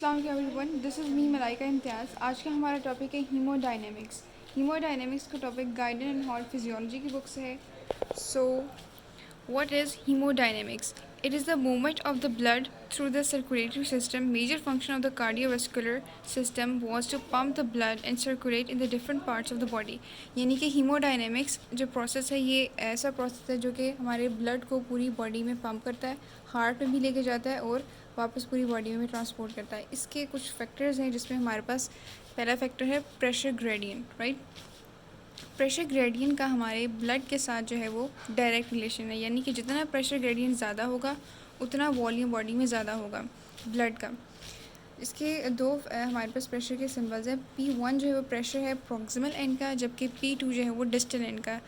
अस्सलाम वालेकुम everyone, this is me Malaika Imtiaz. आज का हमारा टॉपिक है हीमोडायनेमिक्स। हीमोडायनेमिक्स का topic Guyton and Hall physiology की बुक से है। सो what is hemodynamics? It is the movement of the blood through the circulatory system. Major function of the cardiovascular system was to pump the blood and circulate in the different parts of the body. यानी कि haemodynamics जो process है ये ऐसा process है जो कि हमारे ब्लड को पूरी बॉडी में पंप करता है, हार्ट में भी लेके जाता है और वापस पूरी बॉडी में ट्रांसपोर्ट करता है। इसके कुछ फैक्टर्स हैं जिसमें हमारे पास पहला फैक्टर है pressure gradient, right. Pressure gradient का हमारे ब्लड के साथ जो है वो डायरेक्ट रिलेशन है, यानी कि जितना प्रेशर ग्रेडियंट ज़्यादा होगा उतना वॉल्यूम बॉडी में ज़्यादा होगा ब्लड का। इसके दो हमारे पास प्रेशर के सिंबल्स हैं। P1 जो है वो प्रेशर है प्रॉक्सिमल एंड का, जबकि P2 जो है वो डिस्टल एंड का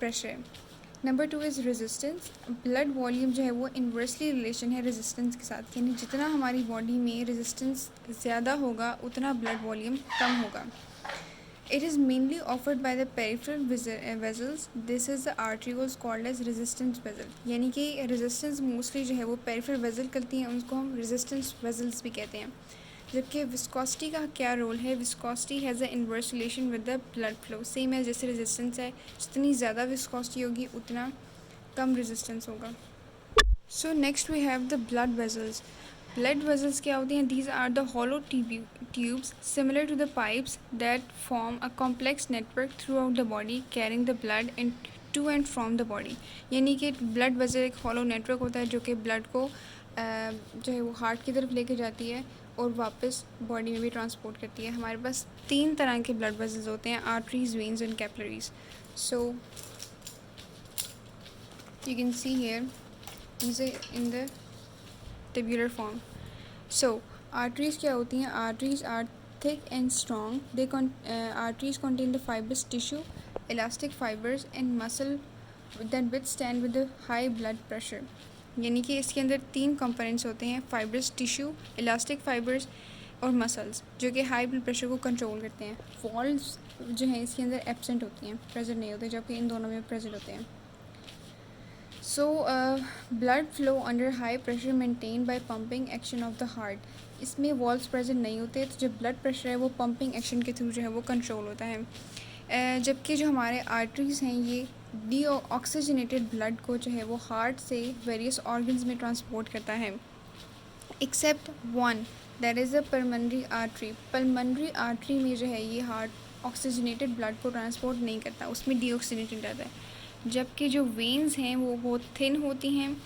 प्रेशर है। Number 2 is resistance. Blood volume जो है वो इन्वर्सली रिलेशन है रेजिस्टेंस के साथ, यानी जितना हमारी बॉडी में रेजिस्टेंस ज़्यादा होगा उतना ब्लड वॉल्यूम कम होगा। It is mainly offered by the peripheral vessels. This is the arterioles called as resistance vessel. यानी कि resistance mostly जो है वो peripheral vessel करती हैं, उनको हम resistance vessels भी कहते हैं। जबकि viscosity का क्या रोल है? Viscosity has a inverse relation with the blood flow. Same है जैसे resistance है, जितनी ज़्यादा viscosity होगी उतना कम resistance होगा। So next we have the blood vessels. Blood vessels क्या होती हैं? These are the hollow tubes similar to the pipes that form a complex network throughout the body carrying the blood to and from the body. यानी कि blood vessel एक hollow network होता है जो कि blood को जो है वो हार्ट की तरफ लेके जाती है और वापस बॉडी में भी ट्रांसपोर्ट करती है। हमारे पास 3 तरह के ब्लड वेसल्स होते हैं, arteries, veins and capillaries. So you can see here these are in the tabular form. So arteries क्या होती हैं? Arteries are thick and strong. Arteries contain the fibrous tissue, elastic fibers and muscle that withstand with the high blood pressure. यानी कि इसके अंदर 3 components होते हैं, fibrous tissue, elastic fibres और मसल्स, जो कि हाई ब्लड प्रेशर को कंट्रोल करते हैं। वॉल्व्स जो हैं इसके अंदर एब्सेंट होती हैं, प्रेजेंट नहीं होते, जबकि इन दोनों में प्रेजेंट होते हैं। So blood flow under high pressure maintained by pumping action of the heart. इसमें वॉल्व्स प्रेजेंट नहीं होते, तो जो ब्लड प्रेशर है वो पंपिंग एक्शन के थ्रू जो है वो कंट्रोल होता है। जबकि जो हमारे आर्टरीज़ हैं ये डी ऑक्सीजनेटेड ब्लड को जो है वो हार्ट से वेरियस ऑर्गन्स में ट्रांसपोर्ट करता है, except one, that is the pulmonary artery. Pulmonary artery में जो है ये हार्ट ऑक्सीजनेटेड ब्लड को ट्रांसपोर्ट नहीं करता, उसमें डीऑक्सीजनेटेड रहता है। जबकि जो वेन्स हैं वो बहुत थिन होती हैं,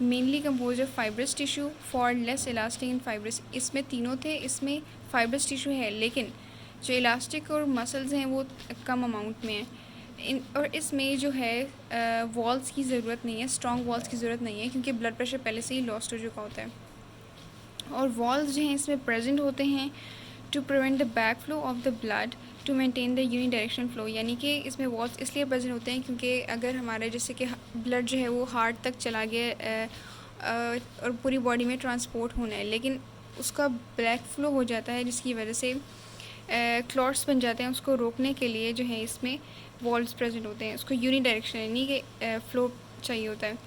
mainly compose of fibrous tissue for less elastic and fibrous. इसमें तीनों थे, इसमें फाइब्रस टिश्यू है लेकिन जो इलास्टिक और मसल्स हैं वो कम अमाउंट में हैं। और इसमें जो है वॉल्स की ज़रूरत नहीं है, स्ट्रॉन्ग वॉल्स की ज़रूरत नहीं है, क्योंकि ब्लड प्रेशर पहले से ही लॉस्ट हो चुका होता है। और वॉल्स जो हैं इसमें प्रेजेंट होते हैं to prevent the back flow of the blood to maintain the uni direction flow. यानी कि इसमें वॉल्स इसलिए प्रेजेंट होते हैं क्योंकि अगर हमारे जैसे कि ब्लड जो है वो हार्ट तक चला गया और पूरी बॉडी में ट्रांसपोर्ट होना है, लेकिन उसका बैक फ्लो हो जाता है जिसकी वजह से क्लॉट्स बन जाते हैं, उसको रोकने के लिए जो है इसमें वॉल्स प्रेजेंट होते हैं। उसको यूनि डायरेक्शन यानी कि फ्लो चाहिए होता है।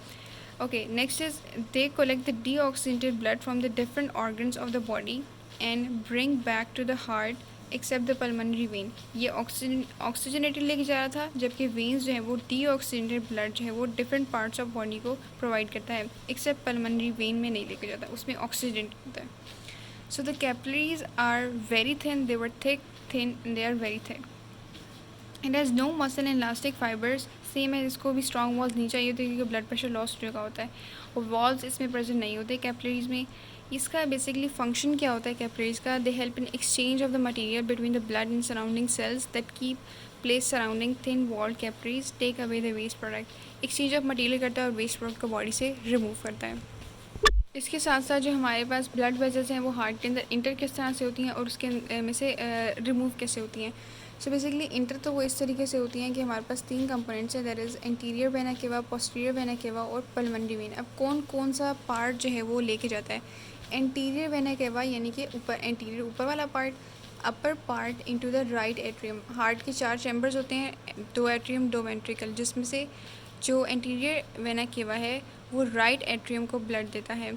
Okay, next is they collect the deoxygenated blood from the different organs of the body and bring back to the heart except the pulmonary vein. ये ऑक्सीजनेटेड लेके जा रहा था, जबकि वेन्स जो है वो डीऑक्सीजनेटेड ब्लड जो है वो डिफरेंट पार्ट्स ऑफ बॉडी को प्रोवाइड करता है, एक्सेप्ट पल्मोनरी वेन में नहीं लेके जाता, उसमें ऑक्सीजन होता है। So the capillaries are very thin, they were thin they are very thick. It has no muscle and elastic fibres. Same है, इसको भी स्ट्रॉन्ग वॉल्स नहीं चाहिए होती क्योंकि ब्लड प्रेशर लॉस हो चुका होता है, और वॉल्स इसमें प्रेजेंट नहीं होते कैपिलरीज में। इसका बेसिकली फंक्शन क्या होता है कैपिलरीज का? They help in exchange of the material between the blood and surrounding cells that keep place surrounding thin walled capillaries take away the waste product. Exchange of material करता है और waste product को body से remove करता है। इसके साथ साथ जो हमारे पास ब्लड वेसल्स हैं वो हार्ट के अंदर इंटर किस तरह से होती हैं और उसके में से रिमूव कैसे होती हैं। सो बेसिकली इंटर तो वो इस तरीके से होती हैं कि हमारे पास 3 कंपोनेंट्स हैं, that is anterior vena cava, posterior vena cava और पल्मोनरी वेन। अब कौन कौन सा पार्ट जो है वो लेके जाता है? एंटीरियर वेना केवा यानी कि ऊपर, एंटीरियर ऊपर वाला part, upper part into the right atrium. Heart के 4 चैम्बर्स होते हैं, 2 एट्रियम 2 वेंट्रिकल, जिसमें से जो एंटीरियर वेना केवा है वो राइट एट्रियम को ब्लड देता है,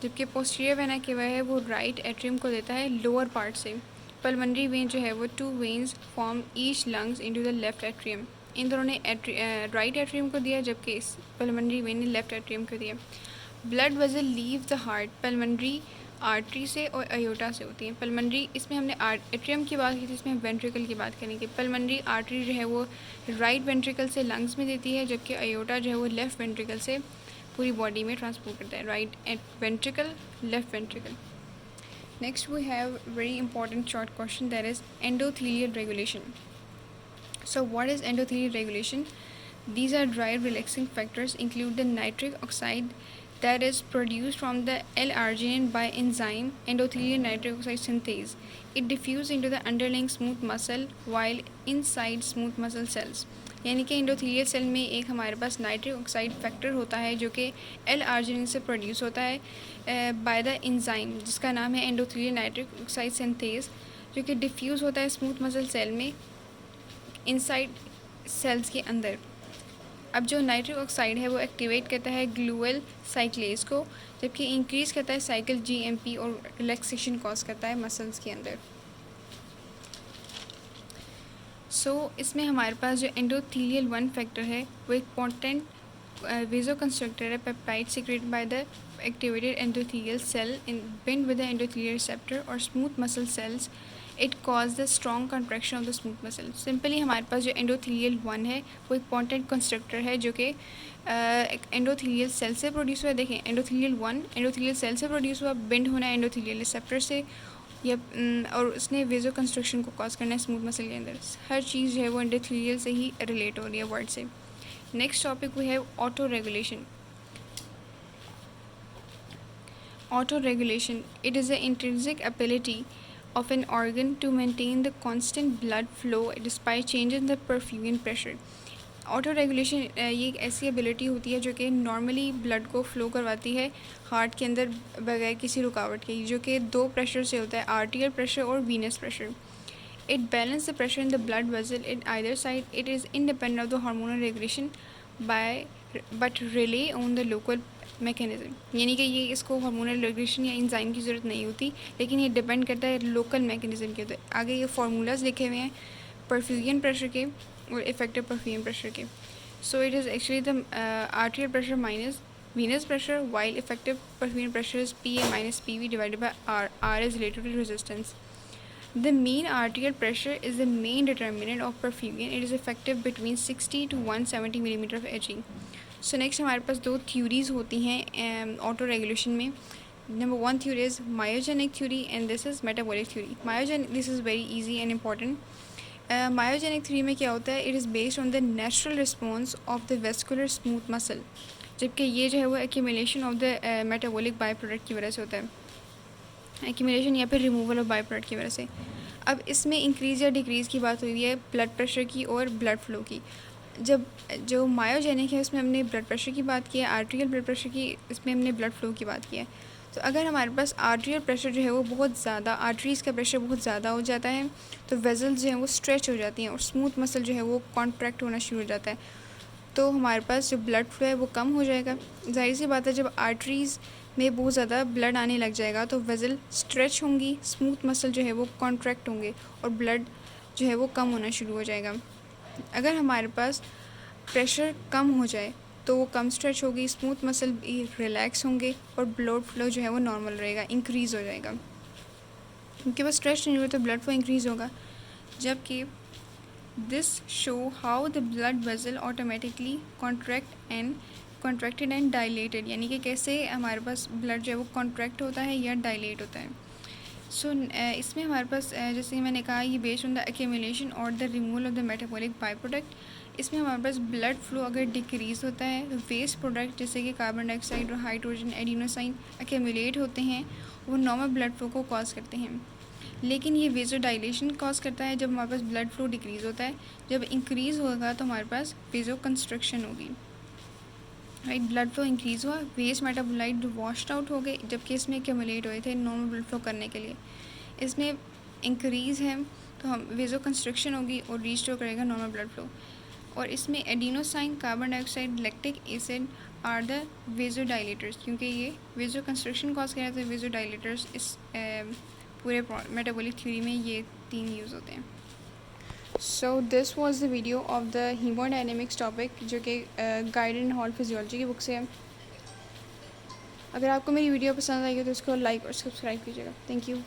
जबकि पोस्टीरियर वेना केवा है वो राइट एट्रियम को देता है लोअर पार्ट से। पल्मोनरी वेन जो है वो 2 veins form each lungs into the left atrium. इन दोनों ने राइट एट्रियम को दिया, जबकि इस पल्मोनरी वेन ने लेफ्ट एट्रियम को दिया। Blood vessel leave the heart pulmonary artery से और अयोटा से होती है। पल्मोनरी, इसमें हमने एट्रियम की बात की थी, इसमें वेंट्रिकल की बात करेंगे। पल्मोनरी आर्टरी जो है वो राइट वेंट्रिकल से लंग्स में देती है, जबकि अयोटा जो है वो लेफ्ट वेंट्रिकल से पूरी बॉडी में ट्रांसपोर्ट करता है। Right ventricle, left ventricle. Next we have very important short question, that is endothelial regulation. So what is endothelial regulation? These are derived relaxing factors include the nitric oxide that is produced from the L-arginine by enzyme endothelial nitric oxide synthase. It diffuses into the underlying smooth muscle while inside smooth muscle cells. यानी कि endothelial cell में एक हमारे पास nitric oxide factor होता है जो कि L arginine से प्रोड्यूस होता है बाय द एंजाइम जिसका नाम है एंडोथीलियल नाइट्रिक ऑक्साइड सिंथेज, जो कि डिफ्यूज़ होता है स्मूथ मसल सेल में इनसाइड सेल्स के अंदर। अब जो नाइट्रिक ऑक्साइड है वो एक्टिवेट करता है ग्लूअल साइक्लेज को, जबकि इंक्रीज़ करता है साइकिल जीएमपी और रिलैक्सेशन कॉज करता है मसल्स के अंदर। इसमें हमारे पास जो एंडोथीलियल 1 फैक्टर है वो एक पोटेंट वेजो कंस्ट्रक्टर है, peptide secrete by the activated endothelial cell in bind with the endothelial receptor और smooth muscle cells. It cause the strong contraction of the smooth muscle. Simply हमारे पास जो endothelial 1 है वो एक पोटेंट कंस्ट्रक्टर है जो कि एंडोथीलियल सेल से प्रोड्यूस हुआ है। देखें, एंडोथीलियल 1 एंडोथीलियल सेल से प्रोड्यूस हुआ, बिंड होना है एंडोथीलियल रिसेप्टर से या और उसने वेजो कंस्ट्रक्शन को कॉज करना है स्मूथ मसल के अंदर। हर चीज़ जो है वो एंडोथीलियल से ही रिलेट हो रही है वर्ड से। Next topic we have auto regulation. Auto regulation. It is the intrinsic ability of an organ to maintain the constant blood flow despite changes in the perfusion pressure. Auto regulation ये एक ऐसी ability होती है जो कि normally blood को flow करवाती है हार्ट के अंदर बगैर किसी रुकावट के, जो कि 2 प्रेशर से होता है, आर्टियल प्रेशर और Venus pressure. It balance the pressure in the blood vessel in either side. It is independent of the hormonal regulation bye but relay on the local mechanism. यानी कि ये इसको हार्मोनल रेगुलेशन या enzyme की ज़रूरत नहीं होती, लेकिन ये डिपेंड करता है लोकल मैकेनिज्म के ऊपर. आगे ये फार्मूलाज लिखे हुए हैं परफ्यूजन प्रेशर के और इफेक्टिव परफ्यूजन प्रेशर के. So it is actually the आर्टियल pressure minus venous pressure, while effective perfusion pressure is Pa minus PV divided by R. R is related to resistance. The mean arterial pressure is the main determinant of perfusion. It is effective between 60 to 170 millimeter of Hg. So next हमारे पास 2 theories होती हैं auto regulation में. Number 1 theory is myogenic theory and this is metabolic theory. This is very easy and important. Myogenic theory में क्या होता है? It is based on the natural response of the vascular smooth muscle. जबकि ये जो है वो accumulation of the metabolic by product की वजह से होता है, एक्यूमुलेशन या फिर रिमूवल ऑफ बाई प्रोडक्ट की वजह से. अब इसमें इंक्रीज़ या डिक्रीज़ की बात हुई है ब्लड प्रेशर की और ब्लड फ्लो की. जब जो मायोजेनिक है उसमें हमने ब्लड प्रेशर की बात की है, आर्टेरियल ब्लड प्रेशर की इसमें हमने ब्लड फ्लो की बात की है. तो अगर हमारे पास आर्टेरियल प्रेशर जो है वो बहुत ज़्यादा, आर्टरीज़ का प्रेशर बहुत ज़्यादा हो जाता है तो वेजल्स जो हैं वो स्ट्रेच हो जाती हैं और स्मूथ मसल जो है वो कॉन्ट्रैक्ट होना शुरू हो जाता है, तो हमारे पास जो ब्लड फ्लो है वो कम हो जाएगा. जाहिर सी बात है जब आर्टरीज़ में बहुत ज़्यादा ब्लड आने लग जाएगा तो वेजल स्ट्रेच होंगी, स्मूथ मसल जो है वो कॉन्ट्रैक्ट होंगे और ब्लड जो है वो कम होना शुरू हो जाएगा. अगर हमारे पास प्रेशर कम हो जाए तो वो कम स्ट्रेच होगी, स्मूथ मसल भी रिलैक्स होंगे और ब्लड फ्लो जो है वो नॉर्मल रहेगा, इंक्रीज़ हो जाएगा. क्योंकि वो स्ट्रेच नहीं हुए तो ब्लड फ्लो इंक्रीज़ होगा. जबकि this show how the blood vessel automatically contracted and dilated, यानी कि कैसे हमारे पास ब्लड जो है वो कॉन्ट्रैक्ट होता है या डायलेट होता है. इसमें हमारे पास जैसे मैंने कहा ये बेस्ड ऑन द एक्यूमुलेशन और the removal of the metabolic by product. इसमें हमारे पास ब्लड फ्लो अगर डिक्रीज़ होता है तो वेस्ट प्रोडक्ट जैसे कि कार्बन डाइऑक्साइड और हाइड्रोजन एडिनोसाइन एक्यूमुलेट होते हैं, वो नॉर्मल ब्लड फ्लो को कॉज करते हैं. लेकिन ये वेजो डायलेशन कॉज करता है जब हमारे पास ब्लड फ्लो डिक्रीज़ होता है. जब इंक्रीज़ होगा तो हमारे पास वेजो कंस्ट्रक्शन होगी. राइट, ब्लड फ्लो इंक्रीज़ हुआ, वेस्ट मेटाबोलाइट वॉश्ड आउट हो गए जबकि इसमें एक्यूमुलेट हुए थे नॉर्मल ब्लड फ्लो करने के लिए. इसमें इंक्रीज़ है तो हम वेजो कंस्ट्रक्शन होगी और रिस्टोर करेगा नॉर्मल ब्लड फ्लो. और इसमें adenosine, carbon dioxide, lactic acid, are the vasodilators, क्योंकि ये वेजो कंस्ट्रक्शन कॉज कर रहे थे। वेजोडाइलेटर्स इस पूरे मेटाबॉलिक थ्योरी में ये 3 यूज़ होते हैं। So this was the video of the haemodynamics topic, जो कि गाइड एंड हॉल फिजियोलॉजी की बुक से है। अगर आपको मेरी वीडियो पसंद आई हो तो उसको लाइक और सब्सक्राइब कीजिएगा। Thank you.